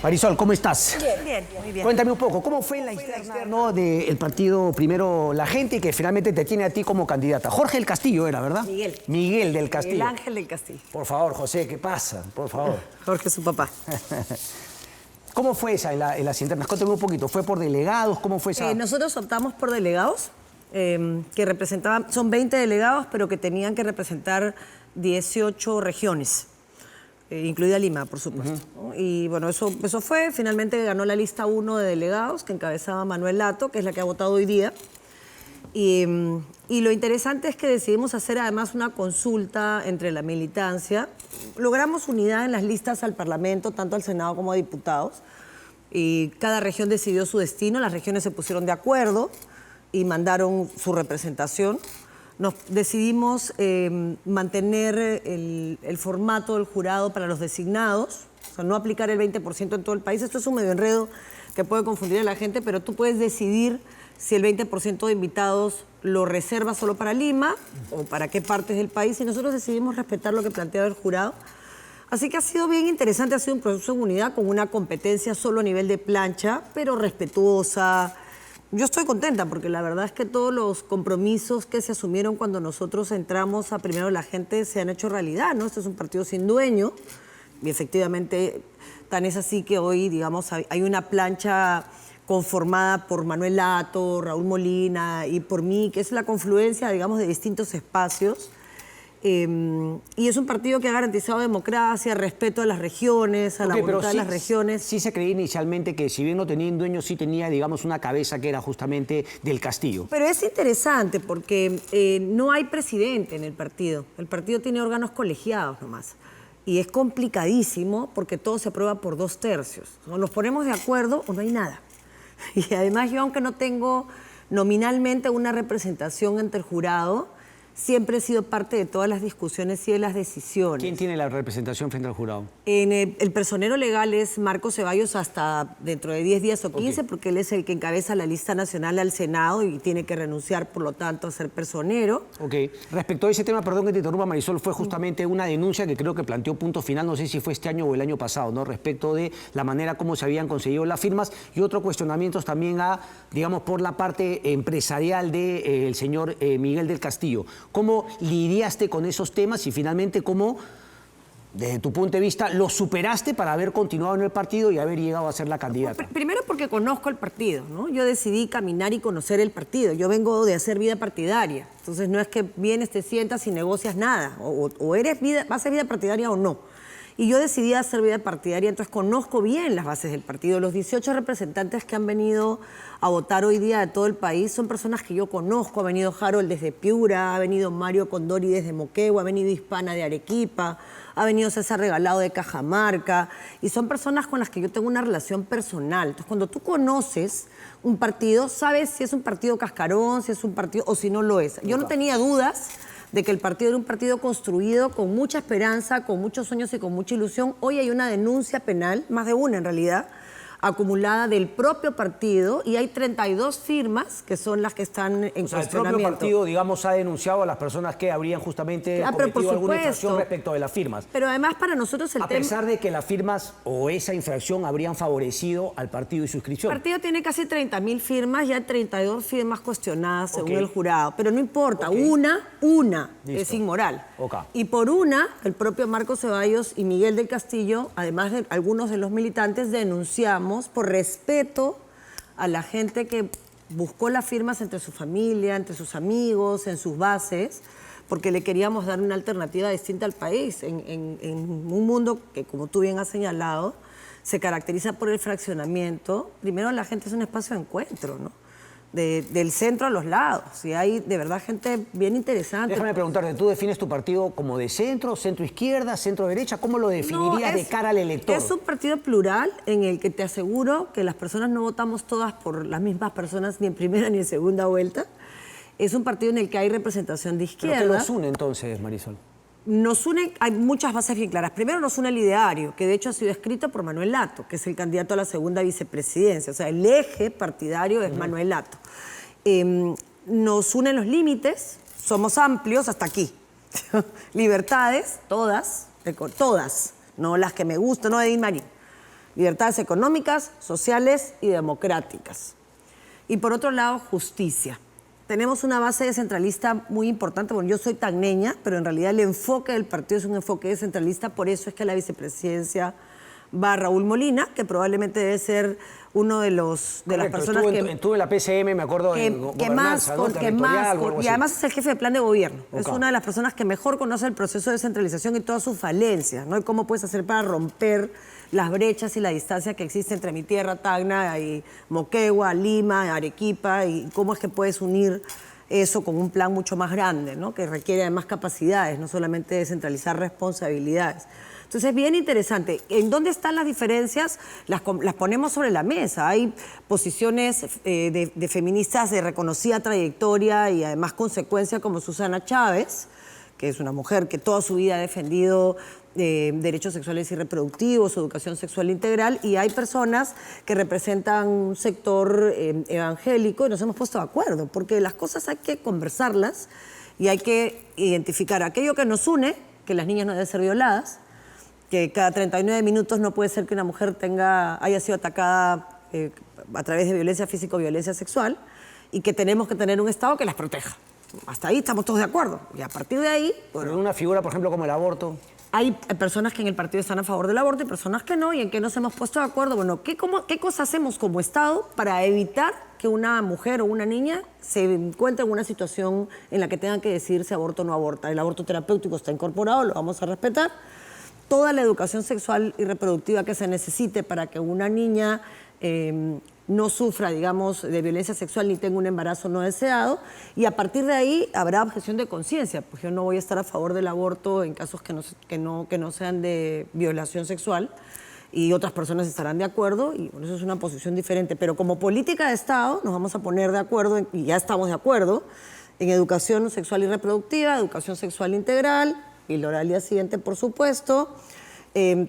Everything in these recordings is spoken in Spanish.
Marisol, ¿cómo estás? Bien, muy bien. Cuéntame un poco, ¿cómo fue la interna, ¿no? del partido Primero la Gente y que finalmente te tiene a ti como candidata? Jorge del Castillo era, ¿verdad? Miguel. Miguel del Castillo. El Ángel del Castillo. Por favor, José, ¿qué pasa? Por favor. Jorge, su papá. ¿Cómo fue esa en las internas? Cuéntame un poquito. ¿Fue por delegados? ¿Cómo fue esa? Nosotros optamos por delegados que representaban, son 20 delegados, pero que tenían que representar 18 regiones. Incluida Lima, por supuesto. ¿No? Y bueno, eso fue. Finalmente ganó la lista 1 de delegados que encabezaba Manuel Lato, que es la que ha votado hoy día. Y lo interesante es que decidimos hacer además una consulta entre la militancia. Logramos unidad en las listas al Parlamento, tanto al Senado como a diputados. Y cada región decidió su destino, las regiones se pusieron de acuerdo y mandaron su representación. Nos decidimos mantener el formato del jurado para los designados, o sea, no aplicar el 20% en todo el país. Esto es un medio enredo que puede confundir a la gente, pero tú puedes decidir si el 20% de invitados lo reservas solo para Lima o para qué partes del país, y nosotros decidimos respetar lo que planteaba el jurado. Así que ha sido bien interesante, ha sido un proceso de unidad con una competencia solo a nivel de plancha, pero respetuosa. Yo estoy contenta porque la verdad es que todos los compromisos que se asumieron cuando nosotros entramos a Primero la Gente se han hecho realidad, ¿no? Este es un partido sin dueño y efectivamente tan es así que hoy, digamos, hay una plancha conformada por Manuel Lato, Raúl Molina y por mí, que es la confluencia, digamos, de distintos espacios. Y es un partido que ha garantizado democracia, respeto a las regiones, a la voluntad de las regiones. Sí se creía inicialmente que si bien no tenía un dueño, sí tenía, digamos, una cabeza que era justamente del Castillo. Pero es interesante porque no hay presidente en el partido. El partido tiene órganos colegiados nomás. Y es complicadísimo porque todo se aprueba por 2/3. O nos ponemos de acuerdo o no hay nada. Y además yo, aunque no tengo nominalmente una representación ante el jurado, siempre he sido parte de todas las discusiones y de las decisiones. ¿Quién tiene la representación frente al jurado? El personero legal es Marco Ceballos hasta dentro de 10 días o 15, porque él es el que encabeza la lista nacional al Senado y tiene que renunciar, por lo tanto, a ser personero. Ok. Respecto a ese tema, perdón que te interrumpa, Marisol, fue justamente una denuncia que creo que planteó Punto Final, no sé si fue este año o el año pasado, ¿no? Respecto de la manera como se habían conseguido las firmas y otros cuestionamientos también digamos, por la parte empresarial del señor Miguel del Castillo. ¿Cómo lidiaste con esos temas y finalmente cómo, desde tu punto de vista, lo superaste para haber continuado en el partido y haber llegado a ser la candidata? Primero porque conozco el partido, ¿no? Yo decidí caminar y conocer el partido. Yo vengo de hacer vida partidaria. Entonces no es que vienes, te sientas y negocias nada. O vas a hacer vida partidaria o no. Y yo decidí hacer vida partidaria, entonces conozco bien las bases del partido. Los 18 representantes que han venido a votar hoy día de todo el país son personas que yo conozco. Ha venido Harold desde Piura, ha venido Mario Condori desde Moquegua, ha venido Hispana de Arequipa, ha venido César Regalado de Cajamarca, y son personas con las que yo tengo una relación personal. Entonces, cuando tú conoces un partido, sabes si es un partido cascarón, si es un partido o si no lo es. Yo no tenía dudas de que el partido era un partido construido con mucha esperanza, con muchos sueños y con mucha ilusión. Hoy hay una denuncia penal, más de una en realidad, acumulada del propio partido, y hay 32 firmas que son las que están en cuestionamiento. El propio partido, digamos, ha denunciado a las personas que habrían justamente cometido alguna infracción respecto de las firmas. Pero además para nosotros el tema... A pesar de que las firmas o esa infracción habrían favorecido al partido y su inscripción. El partido tiene casi 30.000 firmas, ya hay 32 firmas cuestionadas según el jurado. Pero no importa, una es inmoral. Y por una, el propio Marco Ceballos y Miguel del Castillo, además de algunos de los militantes, denunciamos por respeto a la gente que buscó las firmas entre su familia, entre sus amigos, en sus bases, porque le queríamos dar una alternativa distinta al país, en un mundo que, como tú bien has señalado, se caracteriza por el fraccionamiento. Primero, la gente es un espacio de encuentro, ¿no? Del centro a los lados, y hay de verdad gente bien interesante. Déjame preguntarte, ¿tú defines tu partido como de centro, centro-izquierda, centro-derecha? ¿Cómo lo definirías de cara al elector? Es un partido plural en el que te aseguro que las personas no votamos todas por las mismas personas, ni en primera ni en segunda vuelta. Es un partido en el que hay representación de izquierda. ¿Pero qué nos une entonces, Marisol? Nos une, hay muchas bases bien claras. Primero nos une el ideario, que de hecho ha sido escrito por Manuel Lato, que es el candidato a la segunda vicepresidencia. O sea, el eje partidario es Manuel Lato. Nos unen los límites, somos amplios hasta aquí. Libertades, todas, no las que me gustan, no de Di Marín. libertades económicas, sociales y democráticas. Y por otro lado, justicia. Tenemos una base descentralista muy importante. Bueno, yo soy tacneña, pero en realidad el enfoque del partido es un enfoque descentralista, por eso es que a la vicepresidencia va Raúl Molina, que probablemente debe ser uno de las personas estuvo en la PCM, me acuerdo, que más, y además es el jefe de plan de gobierno. Okay. Es una de las personas que mejor conoce el proceso de descentralización y todas sus falencias, ¿no? Y cómo puedes hacer para romper las brechas y la distancia que existe entre mi tierra, Tacna, y Moquegua, Lima, Arequipa, y cómo es que puedes unir eso con un plan mucho más grande, ¿no? Que requiere además capacidades, no solamente descentralizar responsabilidades. Entonces es bien interesante. ¿En dónde están las diferencias? Las ponemos sobre la mesa. Hay posiciones de feministas de reconocida trayectoria y además consecuencia, como Susana Chávez, que es una mujer que toda su vida ha defendido derechos sexuales y reproductivos, educación sexual integral, y hay personas que representan un sector evangélico y nos hemos puesto de acuerdo, porque las cosas hay que conversarlas y hay que identificar aquello que nos une, que las niñas no deben ser violadas, que cada 39 minutos no puede ser que una mujer haya sido atacada a través de violencia física o violencia sexual, y que tenemos que tener un Estado que las proteja. Hasta ahí estamos todos de acuerdo. Y a partir de ahí... Bueno, una figura, por ejemplo, como el aborto. Hay personas que en el partido están a favor del aborto y personas que no, y en que nos hemos puesto de acuerdo. Bueno, ¿qué cosa hacemos como Estado para evitar que una mujer o una niña se encuentre en una situación en la que tengan que decidir si aborta o no aborta? El aborto terapéutico está incorporado, lo vamos a respetar. Toda la educación sexual y reproductiva que se necesite para que una niña no sufra, digamos, de violencia sexual ni tenga un embarazo no deseado, y a partir de ahí habrá objeción de conciencia, porque yo no voy a estar a favor del aborto en casos que no sean de violación sexual, y otras personas estarán de acuerdo, y bueno, eso es una posición diferente. Pero como política de Estado nos vamos a poner de acuerdo, y ya estamos de acuerdo, en educación sexual y reproductiva, educación sexual integral, y la oral día siguiente, por supuesto,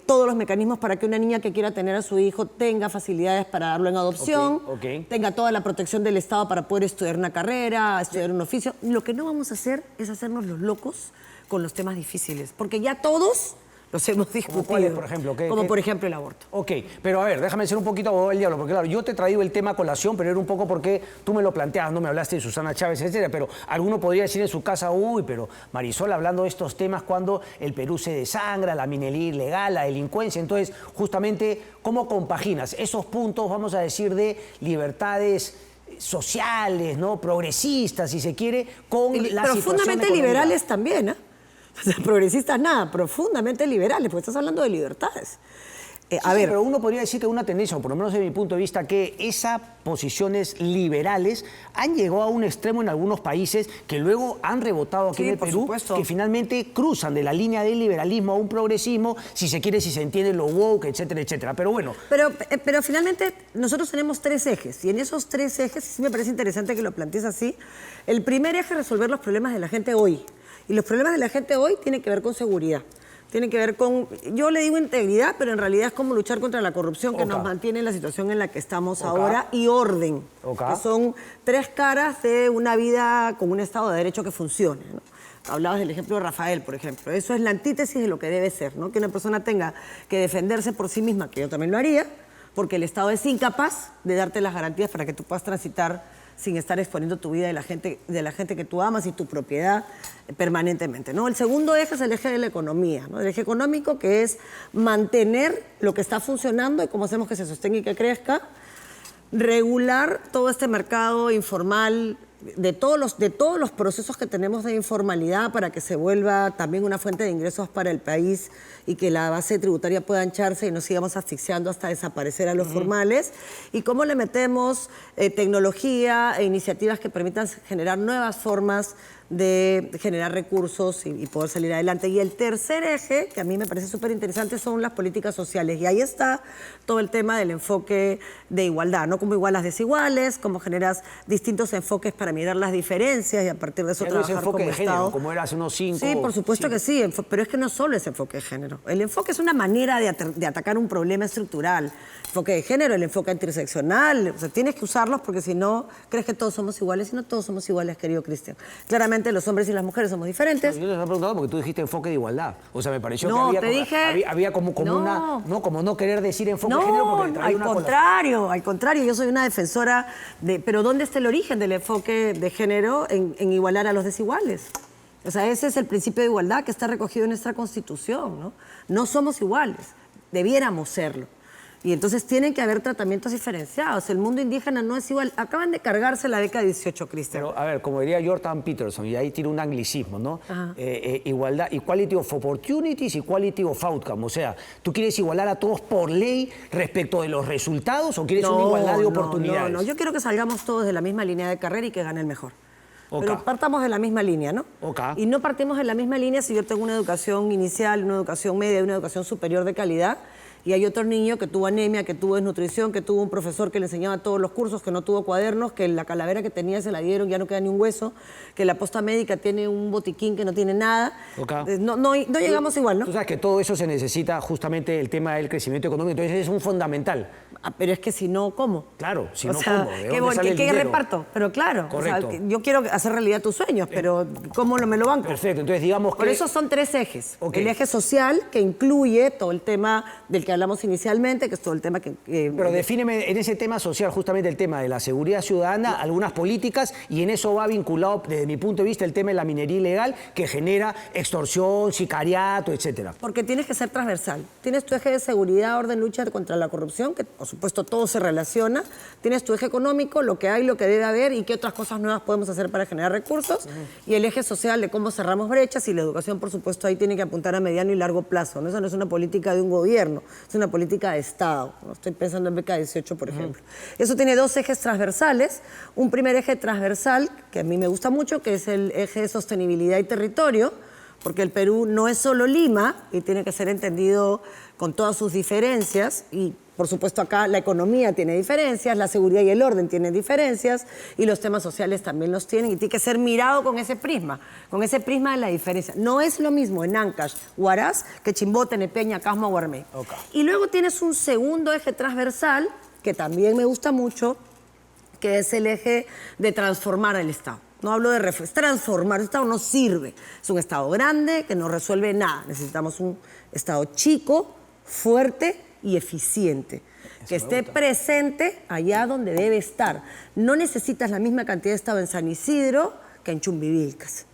todos los mecanismos para que una niña que quiera tener a su hijo tenga facilidades para darlo en adopción, tenga toda la protección del Estado para poder estudiar una carrera, estudiar un oficio. Lo que no vamos a hacer es hacernos los locos con los temas difíciles, porque ya todos los hemos discutido. ¿Cómo cuáles, por ejemplo? Por ejemplo, el aborto. Ok, pero a ver, déjame ser un poquito abogado del diablo, porque claro, yo te he traído el tema a colación, pero era un poco porque tú me lo planteabas, no me hablaste de Susana Chávez, etcétera, pero alguno podría decir en su casa, uy, pero Marisol hablando de estos temas cuando el Perú se desangra, la minería ilegal, la delincuencia. Entonces, justamente, ¿cómo compaginas esos puntos, vamos a decir, de libertades sociales, ¿no? Progresistas, si se quiere, con la situación profundamente económica? Liberales también, ¿eh? O sea, progresistas nada, profundamente liberales, porque estás hablando de libertades. Sí, pero uno podría decir que una tendencia, o por lo menos desde mi punto de vista, que esas posiciones liberales han llegado a un extremo en algunos países que luego han rebotado aquí en el Perú, que finalmente cruzan de la línea del liberalismo a un progresismo, si se quiere, si se entiende lo woke, etcétera, etcétera. Pero bueno. Pero finalmente nosotros tenemos 3 ejes, y en esos 3 ejes sí me parece interesante que lo plantees así. El primer eje es resolver los problemas de la gente hoy. Y los problemas de la gente hoy tienen que ver con seguridad. Tienen que ver con, yo le digo integridad, pero en realidad es como luchar contra la corrupción que nos mantiene en la situación en la que estamos ahora, y orden, que son 3 caras de una vida con un Estado de Derecho que funcione, ¿no? Hablabas del ejemplo de Rafael, por ejemplo. Eso es la antítesis de lo que debe ser, ¿no? Que una persona tenga que defenderse por sí misma, que yo también lo haría, porque el Estado es incapaz de darte las garantías para que tú puedas transitar sin estar exponiendo tu vida de la gente que tú amas y tu propiedad permanentemente, ¿no? El segundo eje es el eje de la economía, ¿no? El eje económico, que es mantener lo que está funcionando y cómo hacemos que se sostenga y que crezca, regular todo este mercado informal, de todos los procesos que tenemos de informalidad, para que se vuelva también una fuente de ingresos para el país y que la base tributaria pueda ancharse y no sigamos asfixiando hasta desaparecer a los formales, y cómo le metemos tecnología e iniciativas que permitan generar nuevas formas de generar recursos y poder salir adelante. Y el tercer eje, que a mí me parece súper interesante, son las políticas sociales. Y ahí está todo el tema del enfoque de igualdad, ¿no? Cómo igualas desiguales, cómo generas distintos enfoques para mirar las diferencias y a partir de eso trabajar como de Estado. Género, como era hace unos 5. Sí, por supuesto que sí, pero es que no solo es enfoque de género. El enfoque es una manera de atacar un problema estructural. Enfoque de género, el enfoque interseccional, o sea, tienes que usarlos porque si no, crees que todos somos iguales, y no todos somos iguales, querido Cristian. Claramente Efectivamente, los hombres y las mujeres somos diferentes. Yo te estaba preguntando porque tú dijiste enfoque de igualdad. O sea, me pareció No, que te dije... había como No. una... No, como no querer decir enfoque de género porque traía al contrario, yo soy una defensora de... Pero ¿dónde está el origen del enfoque de género en igualar a los desiguales? O sea, ese es el principio de igualdad que está recogido en nuestra Constitución, ¿no? No somos iguales, debiéramos serlo. Y entonces tienen que haber tratamientos diferenciados. El mundo indígena no es igual. Acaban de cargarse la década 18, Cristian. Pero, a ver, como diría Jordan Peterson, y ahí tiene un anglicismo, ¿no? Igualdad, equality of opportunities, equality of outcome. O sea, ¿tú quieres igualar a todos por ley respecto de los resultados o quieres una igualdad de oportunidades? No, yo quiero que salgamos todos de la misma línea de carrera y que gane el mejor. Okay. Pero partamos de la misma línea, ¿no? Okay. Y no partimos de la misma línea si yo tengo una educación inicial, una educación media y una educación superior de calidad, y hay otro niño que tuvo anemia, que tuvo desnutrición, que tuvo un profesor que le enseñaba todos los cursos, que no tuvo cuadernos, que la calavera que tenía se la dieron, ya no queda ni un hueso, que la posta médica tiene un botiquín que no tiene nada. Okay. No llegamos igual, ¿no? Tú sabes que todo eso se necesita justamente el tema del crecimiento económico, entonces es un fundamental. Pero es que si no, ¿cómo? Claro, si o no, sea, ¿cómo? ¿De dónde sale el ¿qué dinero? reparto? Pero claro, Correcto. o sea, yo quiero hacer realidad tus sueños, pero ¿cómo me lo banco? Perfecto, entonces digamos que... Por eso son 3 ejes. Okay. El eje social, que incluye todo el tema del que hablamos inicialmente, que es todo el tema que... Pero defíneme en ese tema social, justamente el tema de la seguridad ciudadana, algunas políticas, y en eso va vinculado, desde mi punto de vista, el tema de la minería ilegal, que genera extorsión, sicariato, etcétera. Porque tienes que ser transversal. Tienes tu eje de seguridad, orden, lucha contra la corrupción, que por supuesto todo se relaciona. Tienes tu eje económico, lo que hay, lo que debe haber y qué otras cosas nuevas podemos hacer para generar recursos. Y el eje social de cómo cerramos brechas, y la educación, por supuesto, ahí tiene que apuntar a mediano y largo plazo, ¿no? Eso no es una política de un gobierno, es una política de Estado. ¿No? Estoy pensando en beca 18, por ejemplo. Eso tiene 2 ejes transversales. Un primer eje transversal, que a mí me gusta mucho, que es el eje de sostenibilidad y territorio, porque el Perú no es solo Lima y tiene que ser entendido con todas sus diferencias, y por supuesto acá la economía tiene diferencias, la seguridad y el orden tienen diferencias, y los temas sociales también los tienen, y tiene que ser mirado con ese prisma de la diferencia. No es lo mismo en Ancash, Huaraz, que Chimbote, Nepeña, Casma, Guarmey. Okay. Y luego tienes un segundo eje transversal, que también me gusta mucho, que es el eje de transformar el Estado. No hablo de transformar, el Estado no sirve. Es un Estado grande que no resuelve nada. Necesitamos un Estado chico, fuerte y eficiente, que esté presente allá donde debe estar. No necesitas la misma cantidad de Estado en San Isidro que en Chumbivilcas,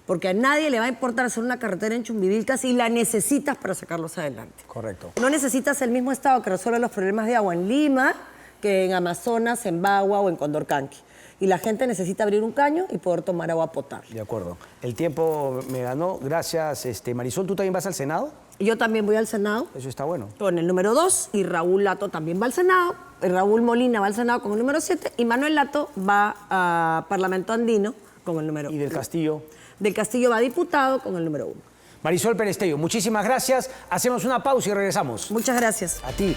porque a nadie le va a importar hacer una carretera en Chumbivilcas y la necesitas para sacarlos adelante. Correcto. No necesitas el mismo Estado que resuelva los problemas de agua en Lima que en Amazonas, en Bagua o en Condorcanqui. Y la gente necesita abrir un caño y poder tomar agua potable. De acuerdo. El tiempo me ganó. Gracias, Marisol. ¿Tú también vas al Senado? Yo también voy al Senado. Eso está bueno. Con el número 2, y Raúl Lato también va al Senado. Raúl Molina va al Senado con el número 7 y Manuel Lato va a Parlamento Andino con el número 1. ¿Y del Castillo? Del Castillo va a diputado con el número 1. Marisol Perestello, muchísimas gracias. Hacemos una pausa y regresamos. Muchas gracias. A ti.